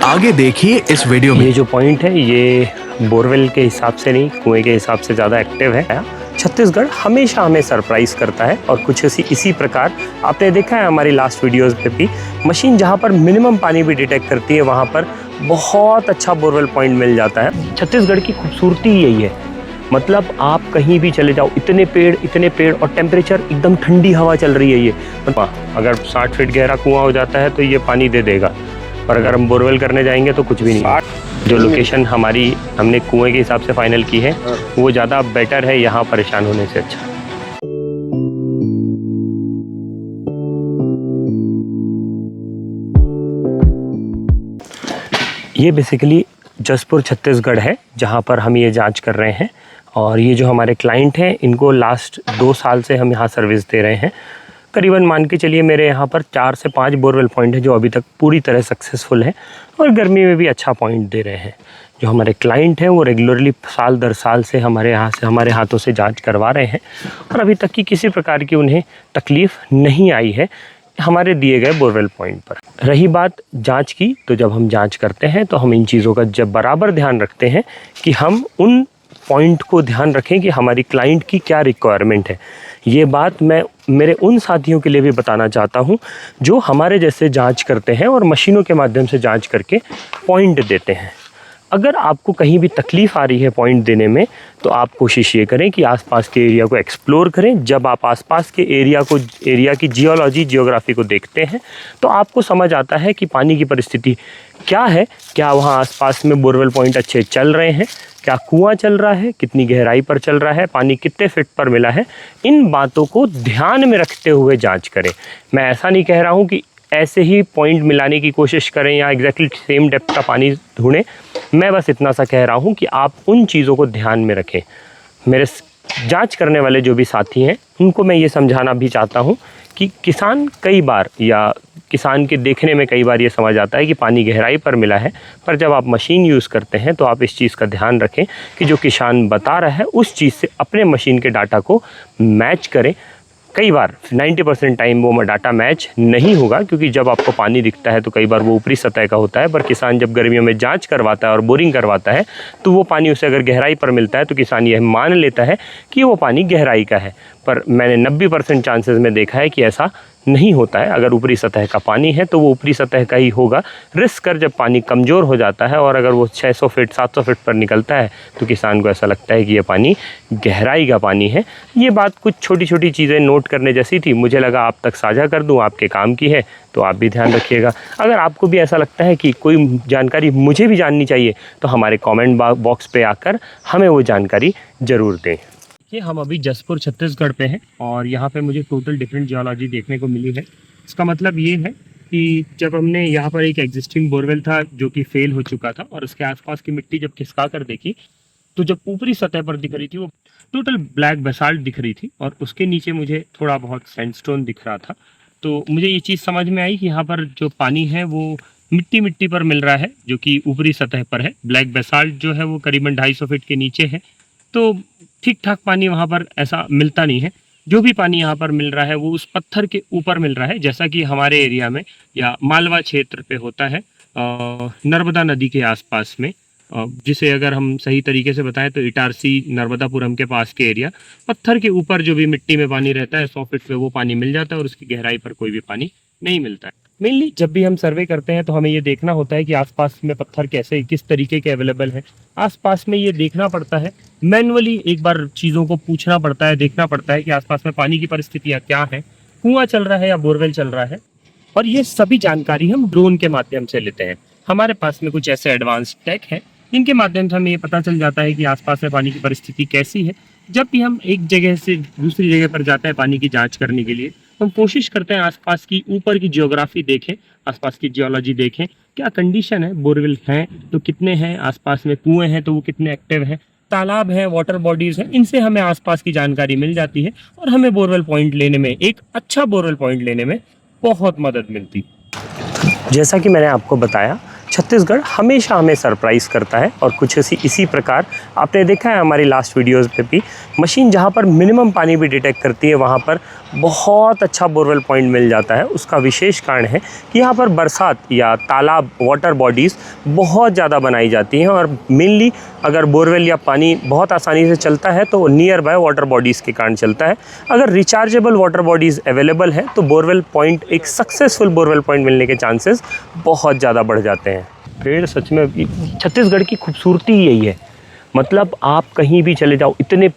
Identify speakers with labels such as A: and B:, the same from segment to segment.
A: आगे देखिए इस वीडियो में।
B: ये जो पॉइंट है ये बोरवेल के हिसाब से नहीं, कुएं के हिसाब से ज़्यादा एक्टिव है। छत्तीसगढ़ हमेशा हमें सरप्राइज़ करता है और कुछ इसी प्रकार आपने देखा है हमारी लास्ट वीडियोस पे भी, मशीन जहाँ पर मिनिमम पानी भी डिटेक्ट करती है वहाँ पर बहुत अच्छा बोरवेल पॉइंट मिल जाता है। छत्तीसगढ़ की खूबसूरती यही है, मतलब आप कहीं भी चले जाओ, इतने पेड़ और टेम्परेचर एकदम ठंडी हवा चल रही है। ये अगर 60 फीट गहरा कुआं हो जाता है तो ये पानी दे देगा, पर अगर हम बोरवेल करने जाएंगे तो कुछ भी नहीं। जो लोकेशन हमने कुएं के हिसाब से फाइनल की है वो ज़्यादा बेटर है यहाँ परेशान होने से अच्छा। ये बेसिकली जसपुर छत्तीसगढ़ है जहाँ पर हम ये जांच कर रहे हैं, और ये जो हमारे क्लाइंट हैं इनको लास्ट 2 साल से हम यहाँ सर्विस दे रहे हैं। करीबन मान के चलिए मेरे यहाँ पर 4 से 5 बोरवेल पॉइंट है जो अभी तक पूरी तरह सक्सेसफुल है और गर्मी में भी अच्छा पॉइंट दे रहे हैं। जो हमारे क्लाइंट हैं वो रेगुलरली साल दर साल से हमारे हाथों से जांच करवा रहे हैं और अभी तक की किसी प्रकार की उन्हें तकलीफ़ नहीं आई है हमारे दिए गए बोरवेल पॉइंट पर। रही बात जांच की, तो जब हम जांच करते हैं तो हम इन चीज़ों का जब बराबर ध्यान रखते हैं कि हम उन पॉइंट को ध्यान रखें कि हमारी क्लाइंट की क्या रिक्वायरमेंट है। ये बात मैं मेरे उन साथियों के लिए भी बताना चाहता हूँ जो हमारे जैसे जांच करते हैं और मशीनों के माध्यम से जांच करके पॉइंट देते हैं। अगर आपको कहीं भी तकलीफ़ आ रही है पॉइंट देने में तो आप कोशिश ये करें कि आसपास के एरिया को एक्सप्लोर करें। जब आप आसपास के एरिया की जियोग्राफी को देखते हैं तो आपको समझ आता है कि पानी की परिस्थिति क्या है, क्या वहाँ आसपास में बोरवेल पॉइंट अच्छे चल रहे हैं, क्या कुआं चल रहा है, कितनी गहराई पर चल रहा है, पानी कितने फिट पर मिला है। इन बातों को ध्यान में रखते हुए जांच करें। मैं ऐसा नहीं कह रहा हूँ कि ऐसे ही पॉइंट मिलाने की कोशिश करें या एग्जैक्टली सेम डेप्थ का पानी ढूंढें। मैं बस इतना सा कह रहा हूँ कि आप उन चीज़ों को ध्यान में रखें। मेरे जांच करने वाले जो भी साथी हैं उनको मैं ये समझाना भी चाहता हूँ कि किसान के देखने में कई बार ये समझ आता है कि पानी गहराई पर मिला है, पर जब आप मशीन यूज़ करते हैं तो आप इस चीज़ का ध्यान रखें कि जो किसान बता रहा है उस चीज़ से अपने मशीन के डाटा को मैच करें। कई बार 90% टाइम वो डाटा मैच नहीं होगा, क्योंकि जब आपको पानी दिखता है तो कई बार वो ऊपरी सतह का होता है, पर किसान जब गर्मियों में जांच करवाता है और बोरिंग करवाता है तो वो पानी उसे अगर गहराई पर मिलता है तो किसान यह मान लेता है कि वो पानी गहराई का है। पर मैंने 90% चांसेस में देखा है कि ऐसा नहीं होता है। अगर ऊपरी सतह का पानी है तो वो ऊपरी सतह का ही होगा। रिस्क कर जब पानी कमज़ोर हो जाता है और अगर वो 600 फीट 700 फीट पर निकलता है तो किसान को ऐसा लगता है कि ये पानी गहराई का पानी है। ये बात कुछ छोटी छोटी चीज़ें नोट करने जैसी थी, मुझे लगा आप तक साझा कर दूं, आपके काम की है तो आप भी ध्यान रखिएगा। अगर आपको भी ऐसा लगता है कि कोई जानकारी मुझे भी जाननी चाहिए तो हमारे कॉमेंट बॉक्स पर आकर हमें वो जानकारी ज़रूर दें। हम अभी जसपुर छत्तीसगढ़ पे हैं और यहाँ पे मुझे टोटल डिफरेंट जियोलॉजी देखने को मिली है। इसका मतलब ये है कि जब हमने यहाँ पर एक एग्जिस्टिंग बोरवेल था जो कि फेल हो चुका था और उसके आसपास की मिट्टी जब खिसका कर देखी तो जब ऊपरी सतह पर दिख रही थी वो टोटल ब्लैक बेसाल्ट दिख रही थी और उसके नीचे मुझे थोड़ा बहुत सैंडस्टोन दिख रहा था। तो मुझे ये चीज़ समझ में आई कि यहाँ पर जो पानी है वो मिट्टी पर मिल रहा है जो कि ऊपरी सतह पर है। ब्लैक बेसाल्ट जो है वो करीबन 250 फीट के नीचे है, तो ठीक ठाक पानी वहाँ पर ऐसा मिलता नहीं है। जो भी पानी यहाँ पर मिल रहा है वो उस पत्थर के ऊपर मिल रहा है, जैसा कि हमारे एरिया में या मालवा क्षेत्र पे होता है नर्मदा नदी के आसपास में, जिसे अगर हम सही तरीके से बताएं तो इटारसी नर्मदापुरम के पास के एरिया, पत्थर के ऊपर जो भी मिट्टी में पानी रहता है 100 फीट पे वो पानी मिल जाता है और उसकी गहराई पर कोई भी पानी नहीं मिलता है। मेनली जब भी हम सर्वे करते हैं तो हमें ये देखना होता है कि आसपास में पत्थर किस तरीके के अवेलेबल है। आसपास में ये देखना पड़ता है, मैनुअली एक बार चीज़ों को पूछना पड़ता है, देखना पड़ता है कि आसपास में पानी की परिस्थितियाँ क्या है, कुआं चल रहा है या बोरवेल चल रहा है। और ये सभी जानकारी हम ड्रोन के माध्यम से लेते हैं। हमारे पास में कुछ ऐसे एडवांस टेक है जिनके माध्यम से हमें ये पता चल जाता है कि आसपास में पानी की परिस्थिति कैसी है। जब भी हम एक जगह से दूसरी जगह पर जाते हैं पानी की जाँच करने के लिए हम कोशिश करते हैं आसपास की ऊपर की जियोग्राफी देखें, आसपास की जियोलॉजी देखें, क्या कंडीशन है, बोरवेल हैं तो कितने हैं, आसपास में कुएं हैं तो वो कितने एक्टिव हैं, तालाब हैं, वाटर बॉडीज़ हैं, इनसे हमें आसपास की जानकारी मिल जाती है और हमें बोरवेल पॉइंट लेने में, एक अच्छा बोरवेल पॉइंट लेने में बहुत मदद मिलती। जैसा कि मैंने आपको बताया छत्तीसगढ़ हमेशा हमें सरप्राइज़ करता है और कुछ इसी प्रकार आपने देखा है हमारी लास्ट वीडियोस पे भी, मशीन जहाँ पर मिनिमम पानी भी डिटेक्ट करती है वहाँ पर बहुत अच्छा बोरवेल पॉइंट मिल जाता है। उसका विशेष कारण है कि यहाँ पर बरसात या तालाब वाटर बॉडीज़ बहुत ज़्यादा बनाई जाती हैं और मेनली अगर बोरवेल या पानी बहुत आसानी से चलता है तो नियर बाय वाटर बॉडीज़ के कारण चलता है। अगर रिचार्जेबल वाटर बॉडीज़ अवेलेबल है तो बोरवेल पॉइंट एक सक्सेसफुल बोरवेल पॉइंट मिलने के चांसेस बहुत ज़्यादा बढ़ जाते हैं। पेड़ सच में छत्तीसगढ़ की खूबसूरती यही है, मतलब आप कहीं भी चले जाओ इतने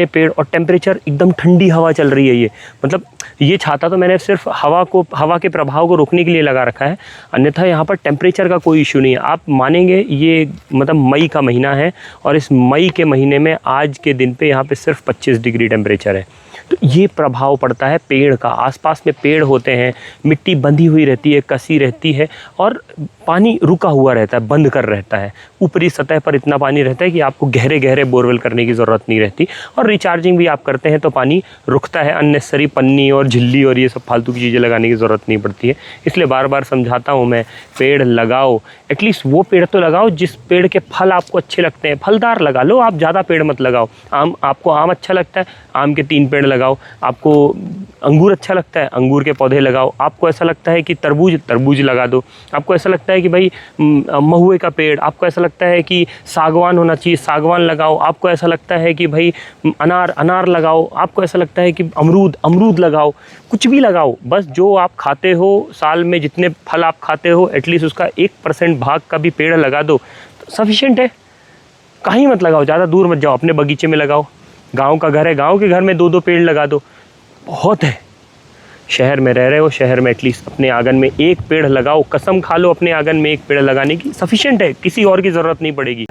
B: पेड़ और टेम्परेचर एकदम ठंडी हवा चल रही है। ये मतलब ये छाता तो मैंने सिर्फ हवा के प्रभाव को रोकने के लिए लगा रखा है, अन्यथा यहाँ पर टेम्परेचर का कोई इशू नहीं है। आप मानेंगे ये मतलब मई का महीना है और इस मई के महीने में आज के दिन पे यहाँ पे सिर्फ 25 डिग्री टेम्परेचर है। तो ये प्रभाव पड़ता है पेड़ का। आसपास में पेड़ होते हैं, मिट्टी बंधी हुई रहती है, कसी रहती है और पानी रुका हुआ रहता है, बंद कर रहता है। ऊपरी सतह पर इतना पानी रहता है कि आपको गहरे गहरे बोरवेल करने की ज़रूरत नहीं रहती और रिचार्जिंग भी आप करते हैं तो पानी रुकता है। अननेसेसरी पन्नी और झिल्ली और ये सब फालतू की चीज़ें लगाने की ज़रूरत नहीं पड़ती है। इसलिए बार बार समझाता हूँ मैं, पेड़ लगाओ, एटलीस्ट वो पेड़ तो लगाओ जिस पेड़ के फल आपको अच्छे लगते हैं। फलदार लगा लो, आप ज़्यादा पेड़ मत लगाओ। आपको आम अच्छा लगता है, आम के 3 पेड़ लगाओ। आपको अंगूर अच्छा लगता है, अंगूर के पौधे लगाओ। आपको ऐसा लगता है कि तरबूज लगा दो। आपको ऐसा लगता है कि भाई महुए का पेड़, आपको ऐसा लगता है कि सागवान होना चाहिए, सागवान लगाओ। आपको ऐसा लगता है कि भाई अनार लगाओ। आपको ऐसा लगता है कि अमरूद लगाओ। कुछ भी लगाओ, बस जो आप खाते हो, साल में जितने फल आप खाते हो एटलीस्ट उसका 1% भाग का भी पेड़ लगा दो तो सफिशिएंट है। कहीं मत लगाओ, ज़्यादा दूर मत जाओ, अपने बगीचे में लगाओ। गांव का घर है, गांव के घर में 2-2 पेड़ लगा दो, बहुत है। शहर में रह रहे हो, शहर में एटलीस्ट अपने आंगन में 1 पेड़ लगाओ। कसम खा लो अपने आंगन में 1 पेड़ लगाने की, सफिशिएंट है, किसी और की ज़रूरत नहीं पड़ेगी।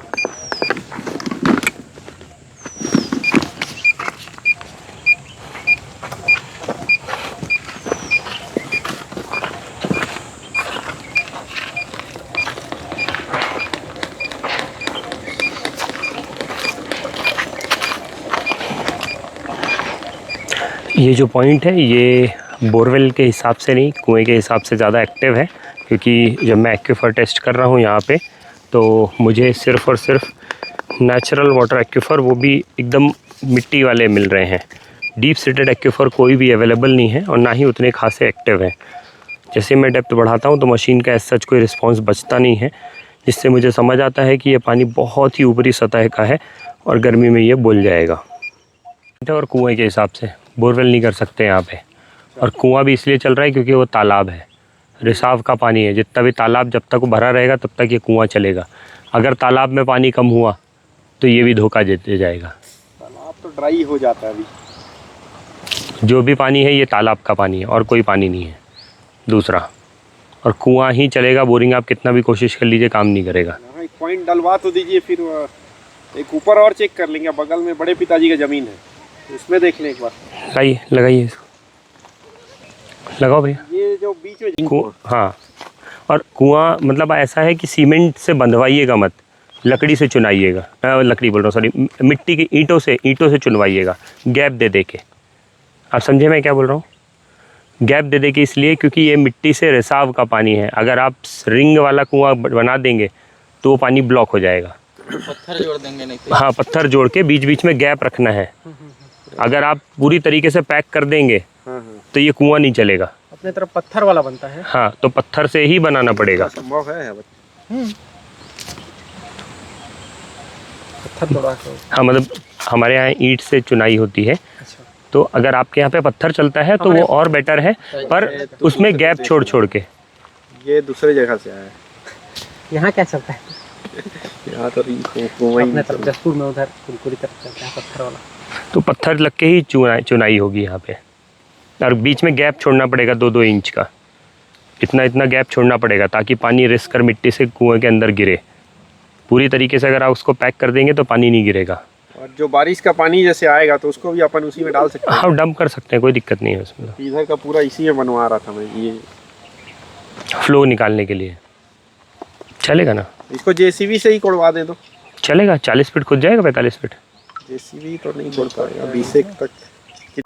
B: ये जो पॉइंट है ये बोरवेल के हिसाब से नहीं, कुएं के हिसाब से ज़्यादा एक्टिव है, क्योंकि जब मैं एक्यूफर टेस्ट कर रहा हूँ यहाँ पे तो मुझे सिर्फ़ और सिर्फ नेचुरल वाटर एक्यूफर, वो भी एकदम मिट्टी वाले मिल रहे हैं। डीप सीटेड एक्यूफर कोई भी अवेलेबल नहीं है और ना ही उतने खासे एक्टिव हैं। जैसे मैं डेप्थ बढ़ाता हूँ तो मशीन का एज सच कोई रिस्पॉन्स बचता नहीं है, जिससे मुझे समझ आता है कि ये पानी बहुत ही ऊपरी सतह का है और गर्मी में ये बोल जाएगा। और कुएँ के हिसाब से बोरवेल नहीं कर सकते यहाँ पे, और कुआं भी इसलिए चल रहा है क्योंकि वो तालाब है, रिसाव का पानी है। जितना भी तालाब जब तक वो भरा रहेगा तब तक ये कुआं चलेगा। अगर तालाब में पानी कम हुआ तो ये भी धोखा देते जाएगा।
C: तालाब तो ड्राई हो जाता है अभी।
B: जो भी पानी है ये तालाब का पानी है और कोई पानी नहीं है दूसरा, और कुआं ही चलेगा। बोरिंग आप कितना भी कोशिश कर लीजिए काम नहीं करेगा।
C: एक पॉइंट डलवा तो दीजिए, फिर एक ऊपर और चेक कर लेंगे। बगल में बड़े पिताजी का ज़मीन है, उसमें देख लें एक बार।
B: लगाइए इसको, लगाओ भैया।
C: ये जो बीच में
B: हाँ, और कुआं मतलब ऐसा है कि सीमेंट से बंधवाइएगा मत, लकड़ी से चुनाइएगा। लकड़ी बोल रहा हूँ, सॉरी, मिट्टी की ईंटों से चुनवाइएगा, गैप दे के। आप समझे मैं क्या बोल रहा हूँ? गैप दे के इसलिए क्योंकि ये मिट्टी से रिसाव का पानी है। अगर आप रिंग वाला कुआं बना देंगे तो वो पानी ब्लॉक हो जाएगा।
D: पत्थर जोड़ देंगे नहीं तो।
B: हाँ, पत्थर जोड़ के बीच बीच में गैप रखना है। अगर आप पूरी तरीके से पैक कर देंगे तो ये कुआं नहीं चलेगा।
C: अपने तरफ पत्थर वाला बनता है।
B: हाँ, तो पत्थर से ही बनाना पड़ेगा।
C: संभव है पत्थर थोड़ा।
B: हाँ, मतलब हमारे यहाँ ईंट से चुनाई होती है।
C: अच्छा।
B: तो अगर आपके यहाँ पे पत्थर चलता है तो वो और बेटर है, पर उसमें गैप छोड़ के।
C: ये दूसरे जगह से आया है।
D: यहाँ क्या चलता है?
C: यहाँ तो
D: अपने तरफ जसपुर में उधर कुरकुरी तरफ चलता है पत्थर वाला।
B: तो पत्थर लग के ही चुनाई होगी यहाँ पे, और बीच में गैप छोड़ना पड़ेगा 2-2 इंच का। इतना गैप छोड़ना पड़ेगा ताकि पानी रिस कर मिट्टी से कुएं के अंदर गिरे। पूरी तरीके से अगर आप उसको पैक कर देंगे तो पानी नहीं गिरेगा।
C: और जो बारिश का पानी जैसे आएगा तो उसको भी अपन उसी में डाल सकते हैं।
B: हाँ, डंप कर सकते हैं, कोई दिक्कत नहीं है उसमें।
C: इधर का पूरा इसी में बनवा रहा था मैं, ये
B: फ्लो निकालने के लिए चलेगा ना।
C: इसको जेसीबी से ही कोड़वा दे दो,
B: चलेगा। 40 फीट खुद जाएगा, 45 फीट।
C: जेसीबी तो नहीं कोड़ पाएगा 20 तक।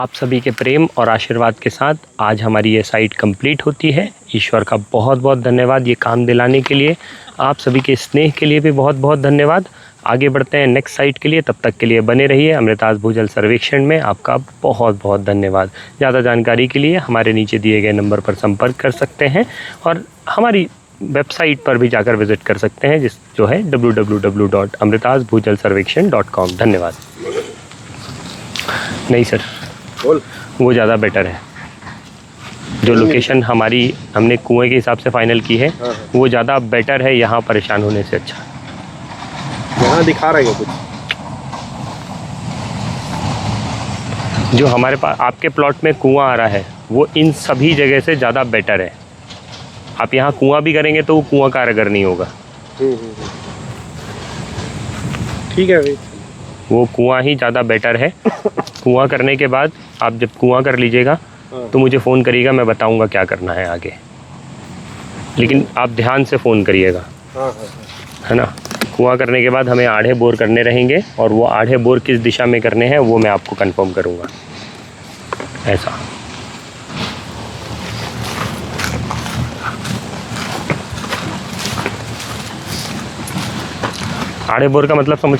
B: आप सभी के प्रेम और आशीर्वाद के साथ आज हमारी ये साइट कंप्लीट होती है। ईश्वर का बहुत बहुत धन्यवाद ये काम दिलाने के लिए। आप सभी के स्नेह के लिए भी बहुत बहुत धन्यवाद। आगे बढ़ते हैं नेक्स्ट साइट के लिए, तब तक के लिए बने रहिए अमृतास भूजल सर्वेक्षण में। आपका बहुत बहुत धन्यवाद। ज़्यादा जानकारी के लिए हमारे नीचे दिए गए नंबर पर संपर्क कर सकते हैं और हमारी वेबसाइट पर भी जाकर विज़िट कर सकते हैं जो है www.amritasbhujalsarvekshan.com। धन्यवाद। नहीं सर,
C: बोल।
B: वो ज़्यादा बेटर है। जो लोकेशन हमारी हमने कुएं के हिसाब से फाइनल की है वो ज़्यादा बेटर है, यहाँ परेशान होने से अच्छा।
C: यहाँ दिखा रहे हो कुछ
B: जो हमारे पास आपके प्लॉट में कुआं आ रहा है वो इन सभी जगह से ज़्यादा बेटर है। आप यहाँ कुआं भी करेंगे तो वो कुआं कारगर नहीं होगा।
C: ठीक है भाई,
B: वो कुआं ही ज़्यादा बेटर है। कुआं करने के बाद आप जब कुआं कर लीजिएगा तो मुझे फ़ोन करिएगा, मैं बताऊंगा क्या करना है आगे। लेकिन आप ध्यान से फ़ोन करिएगा, है ना। कुआं करने के बाद हमें आधे बोर करने रहेंगे और वो आधे बोर किस दिशा में करने हैं वो मैं आपको कंफर्म करूंगा। ऐसा आधे बोर का मतलब समझ